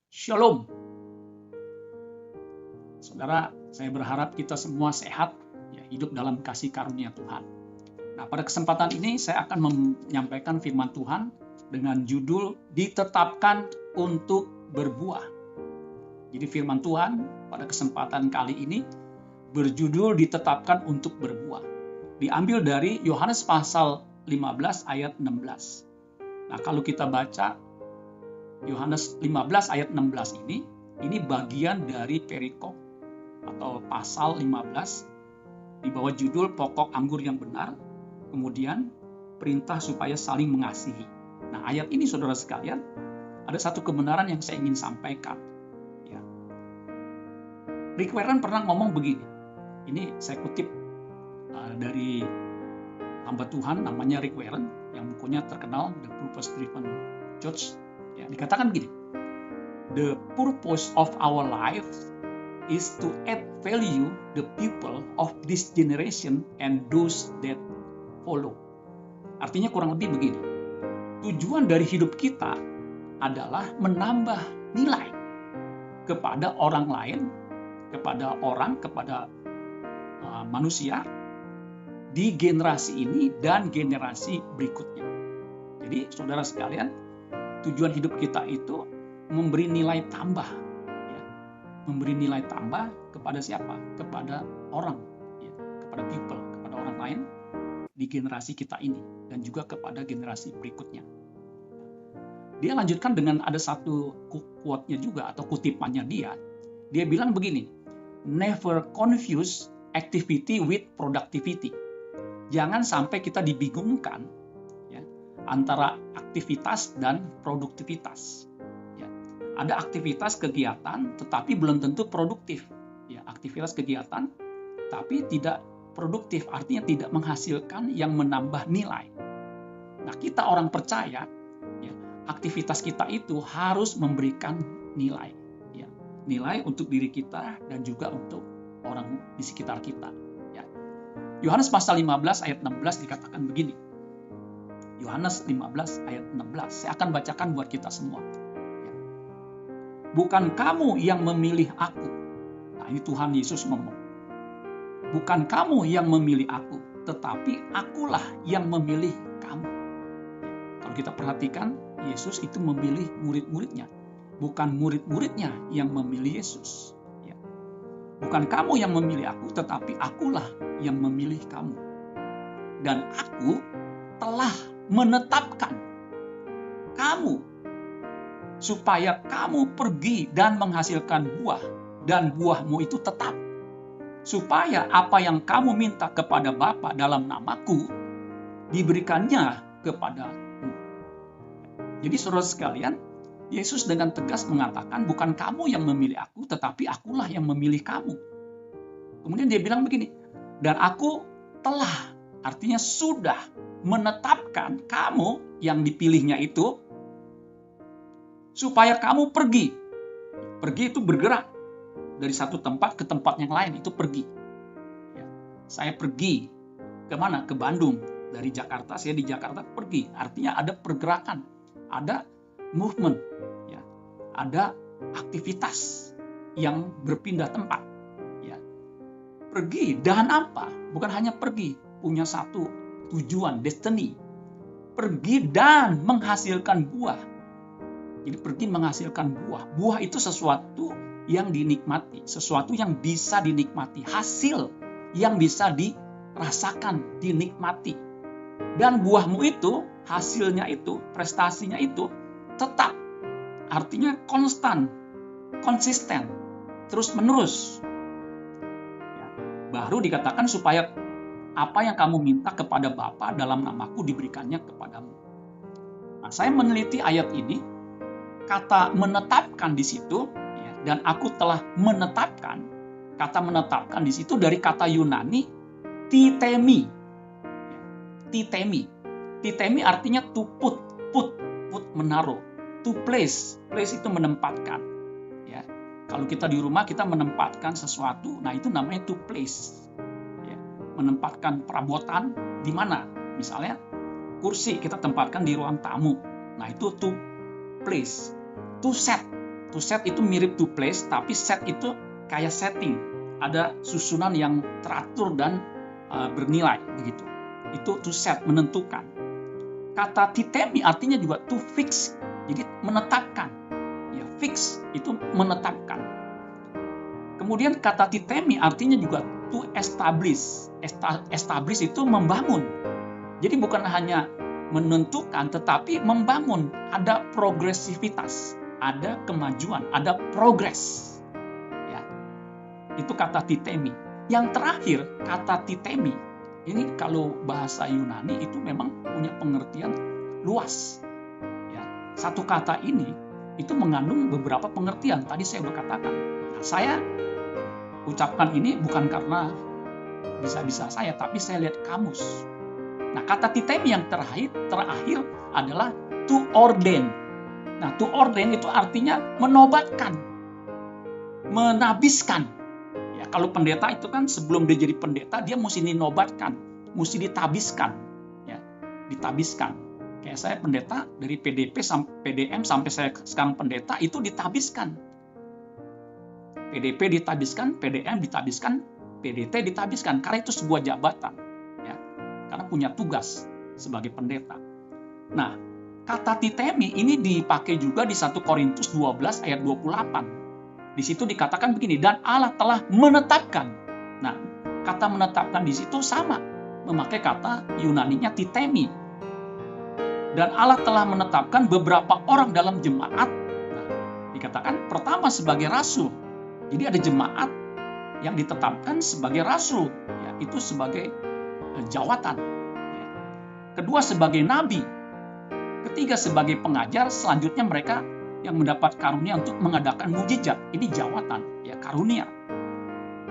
Shalom. Saudara, saya berharap kita semua sehat, ya, hidup dalam kasih karunia Tuhan. Nah, pada kesempatan ini saya akan menyampaikan firman Tuhan dengan judul ditetapkan untuk berbuah. Jadi firman Tuhan pada kesempatan kali ini berjudul ditetapkan untuk berbuah. Diambil dari Yohanes pasal 15 ayat 16. Nah, kalau kita baca Yohanes 15 ayat 16 ini bagian dari perikop atau pasal 15 di bawah judul pokok anggur yang benar, kemudian perintah supaya saling mengasihi. Nah, ayat ini saudara sekalian, ada satu kebenaran yang saya ingin sampaikan. Ya. Rick Warren pernah ngomong begini, ini saya kutip dari hamba Tuhan namanya Rick Warren, yang bukunya terkenal, The Purpose Driven Church. Ya, dikatakan begini, the purpose of our life is to add value the people of this generation and those that follow. Artinya kurang lebih begini, tujuan dari hidup kita adalah menambah nilai kepada orang lain, kepada manusia di generasi ini dan generasi berikutnya. Jadi saudara sekalian, tujuan hidup kita itu memberi nilai tambah, ya. Memberi nilai tambah kepada siapa? Kepada orang, ya. Kepada people, kepada orang lain di generasi kita ini dan juga kepada generasi berikutnya. Dia lanjutkan dengan ada satu quote-nya juga atau kutipannya dia. Dia bilang begini, never confuse activity with productivity. Jangan sampai kita dibingungkan, ya, antara aktivitas dan produktivitas. Ya. Ada aktivitas kegiatan tetapi belum tentu produktif. Ya, aktivitas kegiatan tapi tidak produktif, artinya tidak menghasilkan yang menambah nilai. Nah, kita orang percaya, ya, aktivitas kita itu harus memberikan nilai, ya, nilai untuk diri kita dan juga untuk orang di sekitar kita. Ya. Yohanes pasal 15 ayat 16 dikatakan begini. Yohanes 15 ayat 16. Saya akan bacakan buat kita semua. Ya. Bukan kamu yang memilih aku. Nah, ini Tuhan Yesus ngomong. Bukan kamu yang memilih aku, tetapi akulah yang memilih kamu. Ya. Kalau kita perhatikan, Yesus itu memilih murid-muridnya. Bukan murid-muridnya yang memilih Yesus. Ya. Bukan kamu yang memilih aku, tetapi akulah yang memilih kamu. Dan aku telah menetapkan kamu supaya kamu pergi dan menghasilkan buah, dan buahmu itu tetap, supaya apa yang kamu minta kepada Bapa dalam namaku diberikannya kepadamu. Jadi saudara sekalian, Yesus dengan tegas mengatakan bukan kamu yang memilih aku, tetapi akulah yang memilih kamu. Kemudian dia bilang begini, dan aku telah, artinya sudah menetapkan kamu yang dipilihnya itu supaya kamu pergi. Pergi itu bergerak dari satu tempat ke tempat yang lain, itu pergi. Ya. Saya pergi kemana? Ke Bandung. Dari Jakarta, saya di Jakarta pergi. Artinya ada pergerakan, ada movement, ya. Ada aktivitas yang berpindah tempat. Ya. Pergi dan apa? Bukan hanya pergi, punya satu tujuan, destiny. Pergi dan menghasilkan buah. Jadi pergi menghasilkan buah. Buah itu sesuatu yang dinikmati, sesuatu yang bisa dinikmati, hasil yang bisa dirasakan, dinikmati. Dan buahmu itu, hasilnya itu, prestasinya itu tetap. Artinya konstan, konsisten, terus-menerus. Baru dikatakan supaya apa yang kamu minta kepada Bapa dalam namaku diberikannya kepadamu. Nah, saya meneliti ayat ini, kata menetapkan di situ, ya, dan aku telah menetapkan, kata menetapkan di situ dari kata Yunani titemi. Titemi. Titemi artinya to put menaruh. To place itu menempatkan. Ya. Kalau kita di rumah kita menempatkan sesuatu, nah itu namanya to place. Ya. Menempatkan perabotan di mana? Misalnya kursi kita tempatkan di ruang tamu. Nah itu to place, to set. To set itu mirip to place, tapi set itu kayak setting. Ada susunan yang teratur dan bernilai begitu. Itu to set, menentukan. Kata titemi artinya juga to fix, jadi menetapkan. Ya, fix itu menetapkan. Kemudian kata titemi artinya juga to establish. Establish itu membangun. Jadi bukan hanya menentukan, tetapi membangun. Ada progresivitas, ada kemajuan, ada progres. Ya, itu kata titemi. Yang terakhir, kata titemi, ini kalau bahasa Yunani itu memang punya pengertian luas. Ya, satu kata ini itu mengandung beberapa pengertian. Tadi saya sudah katakan. Nah, saya ucapkan ini bukan karena bisa-bisa saya, tapi saya lihat kamus. Nah, kata titemi yang terakhir adalah to ordain. Nah, to ordain itu artinya menobatkan, menabiskan. Ya, kalau pendeta itu kan sebelum dia jadi pendeta, dia mesti dinobatkan, mesti ditabiskan. Ya, ditabiskan. Kayak saya pendeta dari PDP sampai PDM sampai saya sekarang pendeta itu ditabiskan. PDP ditabiskan, PDM ditabiskan, PDT ditabiskan, karena itu sebuah jabatan. Ya, karena punya tugas sebagai pendeta. Nah, kata titemi ini dipakai juga di 1 Korintus 12 ayat 28. Di situ dikatakan begini, dan Allah telah menetapkan. Nah, kata menetapkan di situ sama, memakai kata Yunaninya titemi. Dan Allah telah menetapkan beberapa orang dalam jemaat. Nah, dikatakan pertama sebagai rasul. Jadi ada jemaat yang ditetapkan sebagai rasul, ya, itu sebagai jawatan. Ya. Kedua sebagai nabi. Ketiga sebagai pengajar, selanjutnya mereka yang mendapat karunia untuk mengadakan mujizat. Ini jawatan, ya, karunia.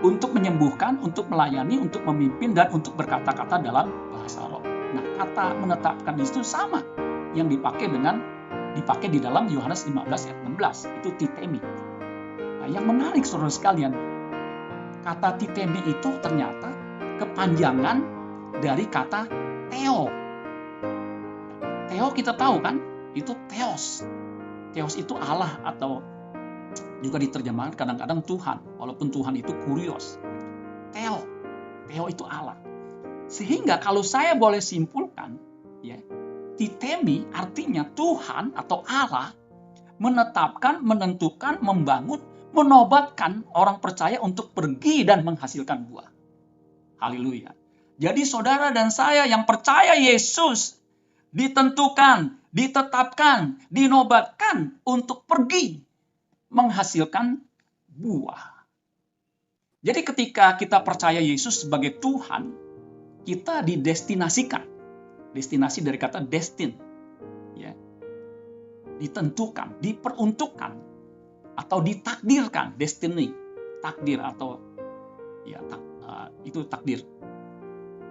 Untuk menyembuhkan, untuk melayani, untuk memimpin, dan untuk berkata-kata dalam bahasa roh. Nah, kata menetapkan itu sama yang dipakai di dalam Yohanes 15 ayat 16. Itu titemi. Nah, yang menarik saudara sekalian, kata titemi itu ternyata kepanjangan dari kata theo. Theo kita tahu kan, itu theos. Theos itu Allah atau juga diterjemahkan kadang-kadang Tuhan, walaupun Tuhan itu kurios. Theo itu Allah. Sehingga kalau saya boleh simpulkan, ya, titemi artinya Tuhan atau Allah menetapkan, menentukan, membangun, menobatkan orang percaya untuk pergi dan menghasilkan buah. Haleluya. Jadi saudara dan saya yang percaya Yesus ditentukan, ditetapkan, dinobatkan untuk pergi menghasilkan buah. Jadi ketika kita percaya Yesus sebagai Tuhan, kita didestinasikan. Destinasi dari kata destin. Ya. Ditentukan, diperuntukkan, atau ditakdirkan, destiny, takdir atau ya itu takdir.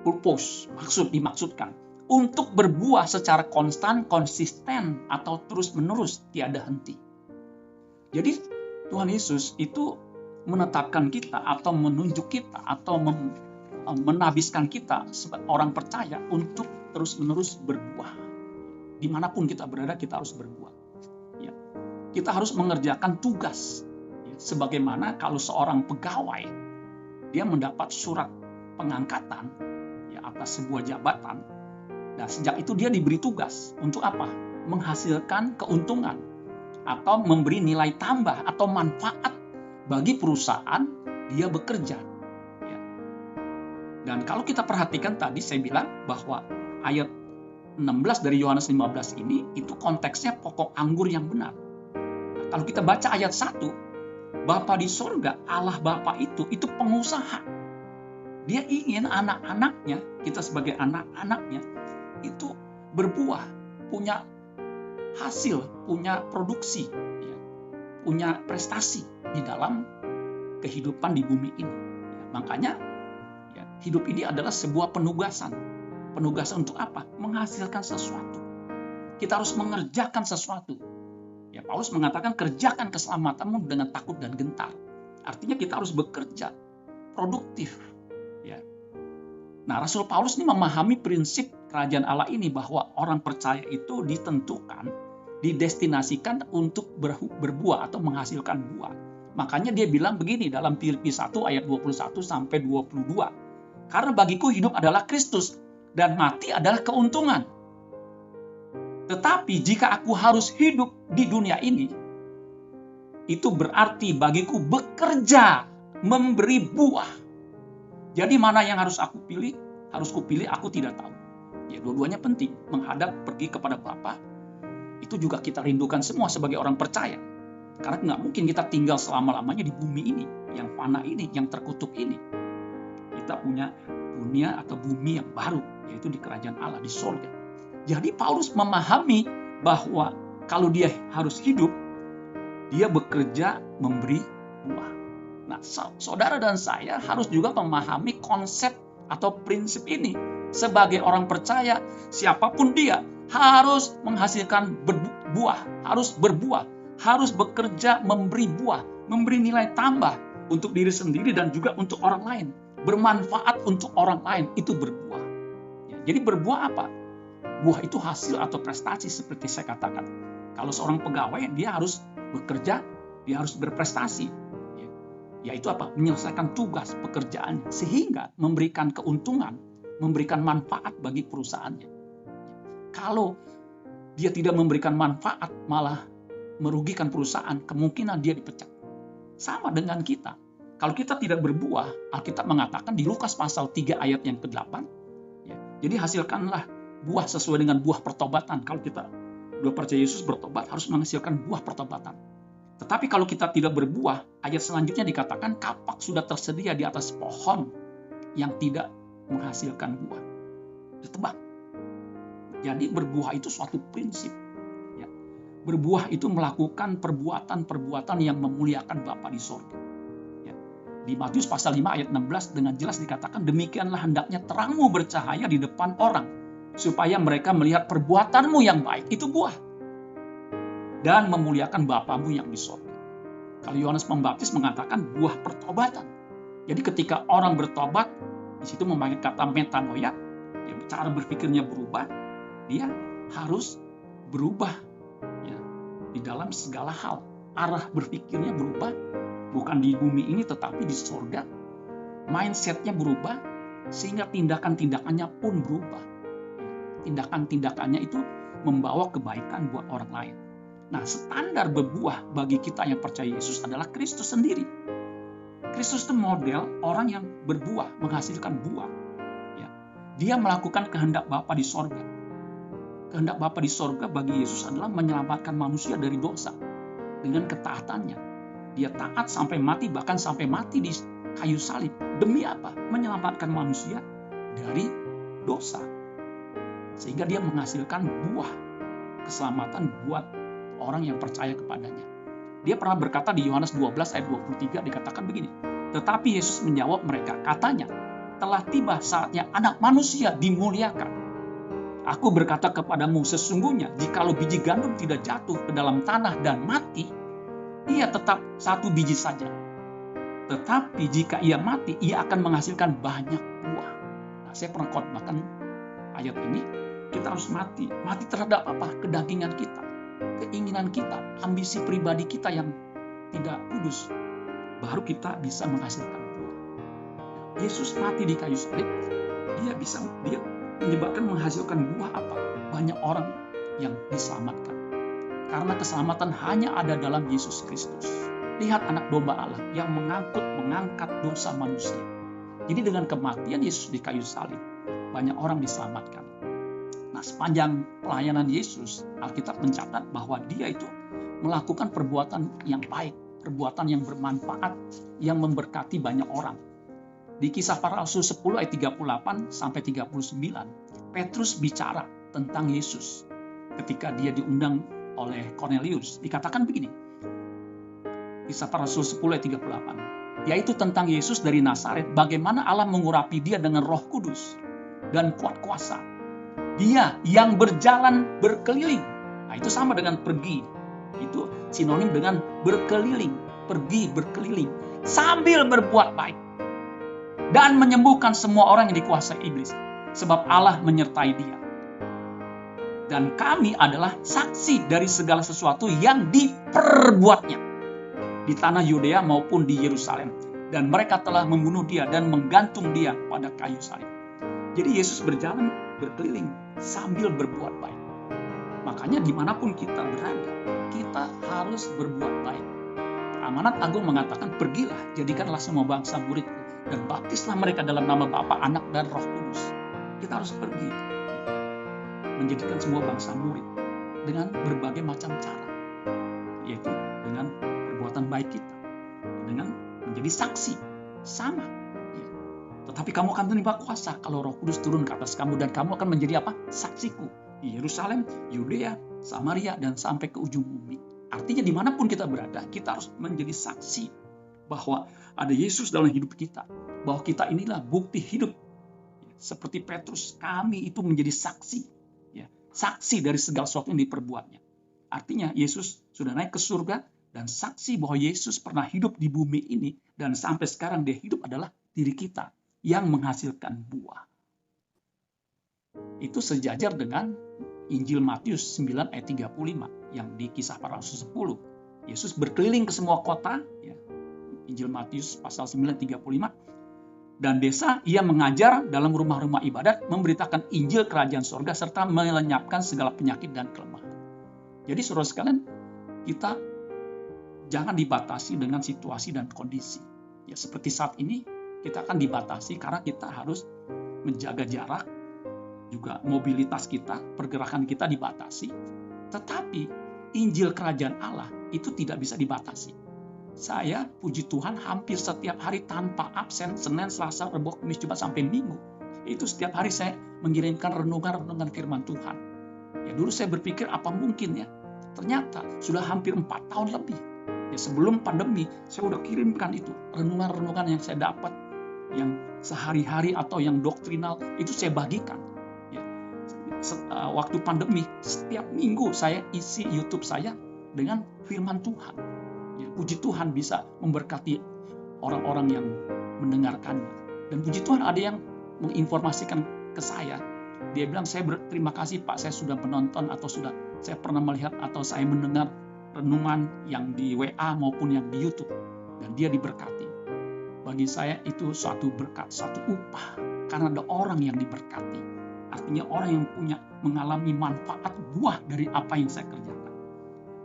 Purpose, dimaksudkan untuk berbuah secara konstan, konsisten, atau terus-menerus, tiada henti. Jadi Tuhan Yesus itu menetapkan kita atau menunjuk kita atau menabiskan kita sebagai orang percaya untuk terus-menerus berbuah. Dimanapun kita berada, kita harus berbuah. Ya. Kita harus mengerjakan tugas. Ya. Sebagaimana kalau seorang pegawai, dia mendapat surat pengangkatan ya, atas sebuah jabatan. Nah, sejak itu dia diberi tugas untuk apa? Menghasilkan keuntungan atau memberi nilai tambah atau manfaat bagi perusahaan dia bekerja. Ya. Dan kalau kita perhatikan tadi saya bilang bahwa ayat 16 dari Yohanes 15 ini itu konteksnya pokok anggur yang benar. Nah, kalau kita baca ayat 1, Bapa di sorga, Allah Bapa itu pengusaha. Dia ingin anak-anaknya, kita sebagai anak-anaknya, itu berbuah, punya hasil, punya produksi, ya, punya prestasi di dalam kehidupan di bumi ini. Ya, makanya ya, hidup ini adalah sebuah penugasan. Penugasan untuk apa? Menghasilkan sesuatu. Kita harus mengerjakan sesuatu. Ya, Paulus mengatakan kerjakan keselamatanmu dengan takut dan gentar. Artinya kita harus bekerja, produktif. Ya. Nah, Rasul Paulus ini memahami prinsip kerajaan Allah ini bahwa orang percaya itu ditentukan, didestinasikan untuk berbuah atau menghasilkan buah. Makanya dia bilang begini dalam Filipi 1 ayat 21 sampai 22. Karena bagiku hidup adalah Kristus dan mati adalah keuntungan. Tetapi jika aku harus hidup di dunia ini, itu berarti bagiku bekerja memberi buah. Jadi mana yang harus aku pilih? Harus kupilih aku tidak tahu. Ya, dua-duanya penting. Menghadap pergi kepada Bapa, itu juga kita rindukan semua sebagai orang percaya. Karena nggak mungkin kita tinggal selama-lamanya di bumi ini, yang fana ini, yang terkutuk ini. Kita punya dunia atau bumi yang baru, yaitu di kerajaan Allah, di surga. Jadi Paulus memahami bahwa kalau dia harus hidup, dia bekerja memberi buah. Nah, saudara dan saya harus juga memahami konsep atau prinsip ini. Sebagai orang percaya, siapapun dia harus menghasilkan buah, harus berbuah, harus bekerja memberi buah, memberi nilai tambah untuk diri sendiri dan juga untuk orang lain. Bermanfaat untuk orang lain, itu berbuah. Ya, jadi berbuah apa? Buah itu hasil atau prestasi seperti saya katakan. Kalau seorang pegawai, dia harus bekerja, dia harus berprestasi. Yaitu apa? Menyelesaikan tugas pekerjaannya sehingga memberikan keuntungan, memberikan manfaat bagi perusahaannya. Kalau dia tidak memberikan manfaat, malah merugikan perusahaan, kemungkinan dia dipecat. Sama dengan kita. Kalau kita tidak berbuah, Alkitab mengatakan di Lukas pasal 3 ayat yang ke-8, ya, jadi hasilkanlah buah sesuai dengan buah pertobatan. Kalau kita sudah percaya Yesus bertobat, harus menghasilkan buah pertobatan. Tetapi kalau kita tidak berbuah, ayat selanjutnya dikatakan kapak sudah tersedia di atas pohon yang tidak menghasilkan buah. Ditebang. Jadi berbuah itu suatu prinsip. Ya. Berbuah itu melakukan perbuatan-perbuatan yang memuliakan Bapa di sorga. Ya. Di Matius pasal 5 ayat 16 dengan jelas dikatakan, demikianlah hendaknya terangmu bercahaya di depan orang, supaya mereka melihat perbuatanmu yang baik, itu buah. Dan memuliakan Bapamu yang di sorga. Kalau Yohanes Pembaptis mengatakan buah pertobatan. Jadi ketika orang bertobat, di situ memakai kata metanoia, ya, cara berpikirnya berubah, dia harus berubah ya, di dalam segala hal. Arah berpikirnya berubah, bukan di bumi ini tetapi di sorga. Mindsetnya berubah, sehingga tindakan-tindakannya pun berubah. Tindakan-tindakannya itu membawa kebaikan buat orang lain. Nah, standar berbuah bagi kita yang percaya Yesus adalah Kristus sendiri. Kristus itu model orang yang berbuah, menghasilkan buah. Ya. Dia melakukan kehendak Bapa di sorga. Kehendak Bapa di sorga bagi Yesus adalah menyelamatkan manusia dari dosa dengan ketaatannya. Dia taat sampai mati, bahkan sampai mati di kayu salib. Demi apa? Menyelamatkan manusia dari dosa. Sehingga dia menghasilkan buah keselamatan buat orang yang percaya kepadanya. Dia pernah berkata di Yohanes 12 ayat 23 dikatakan begini, tetapi Yesus menjawab mereka, katanya, telah tiba saatnya anak manusia dimuliakan. Aku berkata kepadamu sesungguhnya, jikalau biji gandum tidak jatuh ke dalam tanah dan mati, ia tetap satu biji saja. Tetapi jika ia mati, ia akan menghasilkan banyak buah. Nah, saya pernah khotbahkan ayat ini, kita harus mati. Mati terhadap apa? Kedagingan kita. Keinginan kita, ambisi pribadi kita yang tidak kudus, baru kita bisa menghasilkan buah. Yesus mati di kayu salib, dia menyebabkan menghasilkan buah apa? Banyak orang yang diselamatkan. Karena keselamatan hanya ada dalam Yesus Kristus. Lihat anak domba Allah yang mengangkat dosa manusia. Jadi dengan kematian Yesus di kayu salib, banyak orang diselamatkan. Nah, sepanjang pelayanan Yesus, Alkitab mencatat bahwa dia itu melakukan perbuatan yang baik, perbuatan yang bermanfaat, yang memberkati banyak orang. Di Kisah Para Rasul 10 ayat 38 sampai 39, Petrus bicara tentang Yesus ketika dia diundang oleh Cornelius. Dikatakan begini, Kisah Para Rasul 10 ayat 38, yaitu tentang Yesus dari Nazaret, bagaimana Allah mengurapi dia dengan Roh Kudus dan kuat kuasa. Dia yang berjalan berkeliling. Nah, itu sama dengan pergi. Itu sinonim dengan berkeliling. Pergi berkeliling. Sambil berbuat baik. Dan menyembuhkan semua orang yang dikuasai iblis. Sebab Allah menyertai dia. Dan kami adalah saksi dari segala sesuatu yang diperbuatnya di tanah Yudea maupun di Yerusalem. Dan mereka telah membunuh dia dan menggantung dia pada kayu salib. Jadi Yesus berjalan berkeliling sambil berbuat baik. Makanya dimanapun kita berada, kita harus berbuat baik. Amanat Agung mengatakan, pergilah, jadikanlah semua bangsa muridku, dan baptislah mereka dalam nama Bapa, Anak, dan Roh Kudus. Kita harus pergi, menjadikan semua bangsa murid dengan berbagai macam cara, yaitu dengan perbuatan baik kita, dengan menjadi saksi, sama. Ya. Tetapi kamu akan menerima kuasa kalau Roh Kudus turun ke atas kamu, dan kamu akan menjadi apa? Saksiku di Yerusalem, Yudea, Samaria, dan sampai ke ujung bumi. Artinya dimanapun kita berada, kita harus menjadi saksi bahwa ada Yesus dalam hidup kita, bahwa kita inilah bukti hidup. Seperti Petrus, kami itu menjadi saksi, ya, saksi dari segala sesuatu yang diperbuatnya. Artinya Yesus sudah naik ke surga, dan saksi bahwa Yesus pernah hidup di bumi ini, dan sampai sekarang dia hidup adalah diri kita yang menghasilkan buah. Itu sejajar dengan Injil Matius 9 ayat 35 yang di Kisah Para Rasul 10. Yesus berkeliling ke semua kota, ya. Injil Matius pasal 9 35, dan desa ia mengajar dalam rumah-rumah ibadat, memberitakan Injil kerajaan sorga serta melenyapkan segala penyakit dan kelemahan. Jadi saudara sekalian, kita jangan dibatasi dengan situasi dan kondisi. Ya, seperti saat ini kita akan dibatasi karena kita harus menjaga jarak, juga mobilitas kita, pergerakan kita dibatasi. Tetapi Injil kerajaan Allah itu tidak bisa dibatasi. Saya, puji Tuhan, hampir setiap hari tanpa absen, Senin, Selasa, Rabu, Kamis, Jumat, sampai Minggu. Itu setiap hari saya mengirimkan renungan-renungan firman Tuhan. Ya, dulu saya berpikir apa mungkin ya. Ternyata sudah hampir 4 tahun lebih. Ya, sebelum pandemi, saya udah kirimkan itu. Renungan-renungan yang saya dapat, yang sehari-hari atau yang doktrinal, itu saya bagikan. Ya, waktu pandemi, setiap minggu saya isi YouTube saya dengan firman Tuhan. Ya, puji Tuhan bisa memberkati orang-orang yang mendengarkannya. Dan puji Tuhan ada yang menginformasikan ke saya. Dia bilang, saya berterima kasih Pak, saya sudah menonton atau sudah saya pernah melihat atau saya mendengar renungan yang di WA maupun yang di YouTube. Dan dia diberkati. Bagi saya itu suatu berkat, suatu upah. Karena ada orang yang diberkati. Artinya orang yang mengalami manfaat buah dari apa yang saya kerjakan.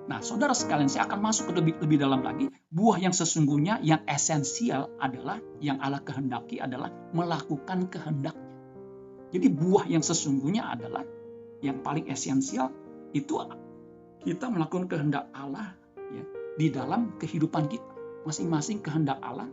Nah, saudara sekalian, saya akan masuk ke lebih dalam lagi. Buah yang sesungguhnya, yang esensial adalah, yang Allah kehendaki adalah melakukan kehendaknya. Jadi buah yang sesungguhnya adalah, yang paling esensial, itu kita melakukan kehendak Allah, ya, di dalam kehidupan kita. Masing-masing kehendak Allah,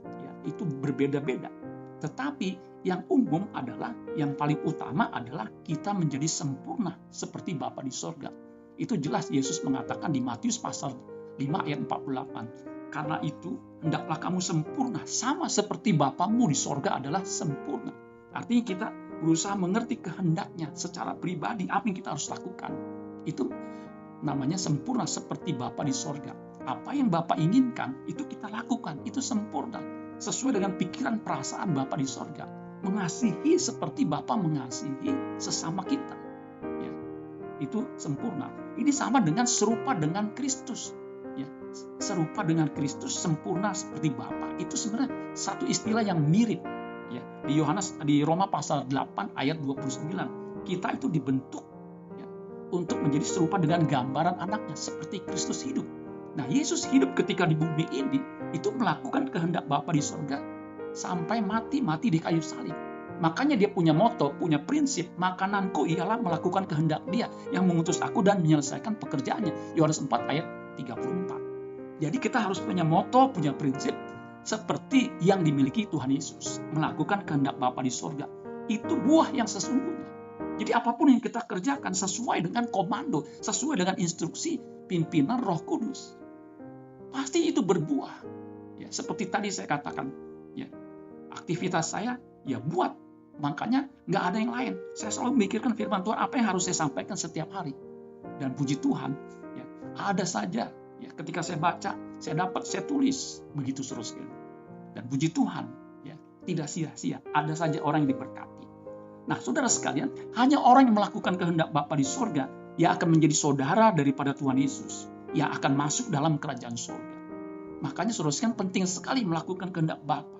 ya, itu berbeda-beda. Tetapi yang umum adalah, yang paling utama adalah kita menjadi sempurna seperti Bapa di sorga. Itu jelas Yesus mengatakan di Matius pasal 5 ayat 48. Karena itu hendaklah kamu sempurna sama seperti Bapamu di sorga adalah sempurna. Artinya kita berusaha mengerti kehendaknya secara pribadi, apa yang kita harus lakukan. Itu namanya sempurna seperti Bapa di sorga. Apa yang Bapa inginkan itu kita lakukan, itu sempurna. Sesuai dengan pikiran perasaan Bapa di sorga. Mengasihi seperti Bapa mengasihi sesama kita. Ya, itu sempurna. Ini sama dengan serupa dengan Kristus. Ya, serupa dengan Kristus, sempurna seperti Bapa. Itu sebenarnya satu istilah yang mirip. Ya, di Roma pasal 8 ayat 29, kita itu dibentuk, ya, untuk menjadi serupa dengan gambaran anaknya seperti Kristus hidup. Nah, Yesus hidup ketika di bumi ini itu melakukan kehendak Bapa di surga sampai mati di kayu salib. Makanya dia punya moto, punya prinsip, makananku ialah melakukan kehendak Dia yang mengutus aku dan menyelesaikan pekerjaannya. Yohanes 4 ayat 34. Jadi kita harus punya moto, punya prinsip seperti yang dimiliki Tuhan Yesus, melakukan kehendak Bapa di surga. Itu buah yang sesungguhnya. Jadi apapun yang kita kerjakan sesuai dengan komando, sesuai dengan instruksi pimpinan Roh Kudus, pasti itu berbuah. Ya, seperti tadi saya katakan, ya, aktivitas saya ya buat, makanya nggak ada yang lain. Saya selalu memikirkan firman Tuhan, apa yang harus saya sampaikan setiap hari. Dan puji Tuhan, ya, ada saja. Ya, ketika saya baca, saya dapat, saya tulis, begitu seterusnya. Dan puji Tuhan, ya, tidak sia-sia. Ada saja orang yang diberkati. Nah, saudara sekalian, hanya orang yang melakukan kehendak Bapa di sorga yang akan menjadi saudara daripada Tuhan Yesus, yang akan masuk dalam kerajaan sorga. Makanya saudara sekalian penting sekali melakukan kehendak Bapa,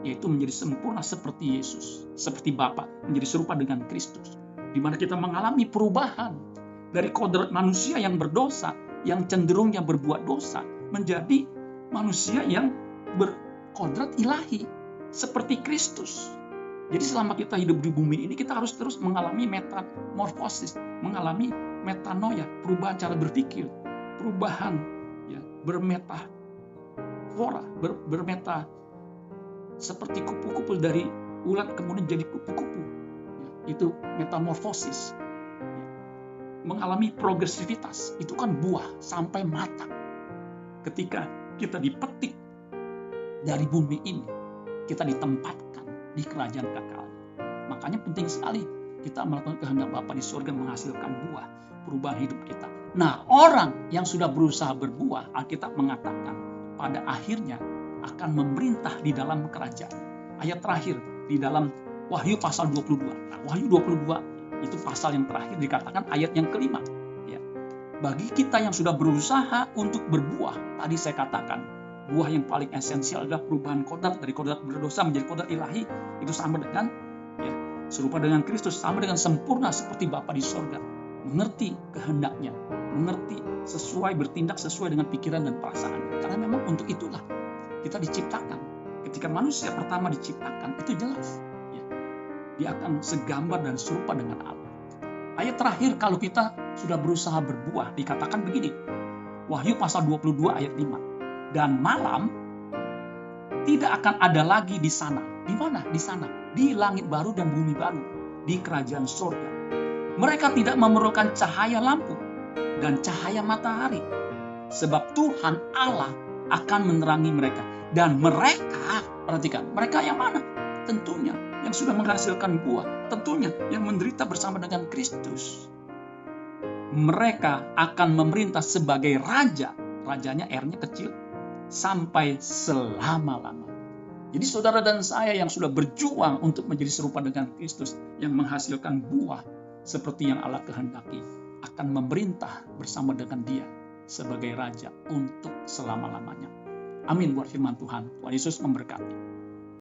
yaitu menjadi sempurna seperti Yesus, seperti Bapa, menjadi serupa dengan Kristus, di mana kita mengalami perubahan dari kodrat manusia yang berdosa, yang cenderungnya berbuat dosa, menjadi manusia yang berkodrat ilahi, seperti Kristus. Jadi selama kita hidup di bumi ini, kita harus terus mengalami metamorfosis, mengalami metanoia, perubahan cara berpikir, perubahan ya, bermeta seperti kupu-kupu dari ulat kemudian jadi kupu-kupu. Ya, itu metamorfosis. Ya, mengalami progresivitas, itu kan buah sampai matang. Ketika kita dipetik dari bumi ini, kita ditempatkan di kerajaan kekal. Makanya penting sekali kita melakukan kehendak Bapa di surga, menghasilkan buah perubahan hidup kita. Nah, orang yang sudah berusaha berbuah, Alkitab mengatakan pada akhirnya akan memerintah di dalam kerajaan. Ayat terakhir di dalam Wahyu pasal 22. Nah, Wahyu 22 itu pasal yang terakhir, dikatakan ayat yang kelima. Ya. Bagi kita yang sudah berusaha untuk berbuah, tadi saya katakan, buah yang paling esensial adalah perubahan kodrat dari kodrat berdosa menjadi kodrat ilahi. Itu sama dengan ya, serupa dengan Kristus, sama dengan sempurna seperti Bapa di sorga. Mengerti kehendaknya, mengerti sesuai, bertindak sesuai dengan pikiran dan perasaan. Karena memang untuk itulah kita diciptakan. Ketika manusia pertama diciptakan, itu jelas. Ya, dia akan segambar dan serupa dengan Allah. Ayat terakhir, kalau kita sudah berusaha berbuah, dikatakan begini. Wahyu pasal 22 ayat 5. Dan malam tidak akan ada lagi di sana. Di mana? Di sana. Di langit baru dan bumi baru. Di kerajaan surga. Mereka tidak memerlukan cahaya lampu dan cahaya matahari. Sebab Tuhan Allah akan menerangi mereka. Dan mereka, perhatikan, mereka yang mana? Tentunya yang sudah menghasilkan buah. Tentunya yang menderita bersama dengan Kristus. Mereka akan memerintah sebagai raja. Rajanya R-nya kecil. Sampai selama-lamanya. Jadi saudara dan saya yang sudah berjuang untuk menjadi serupa dengan Kristus, yang menghasilkan buah seperti yang Allah kehendaki, akan memerintah bersama dengan Dia sebagai Raja untuk selama-lamanya. Amin buat firman Tuhan. Tuhan Yesus memberkati.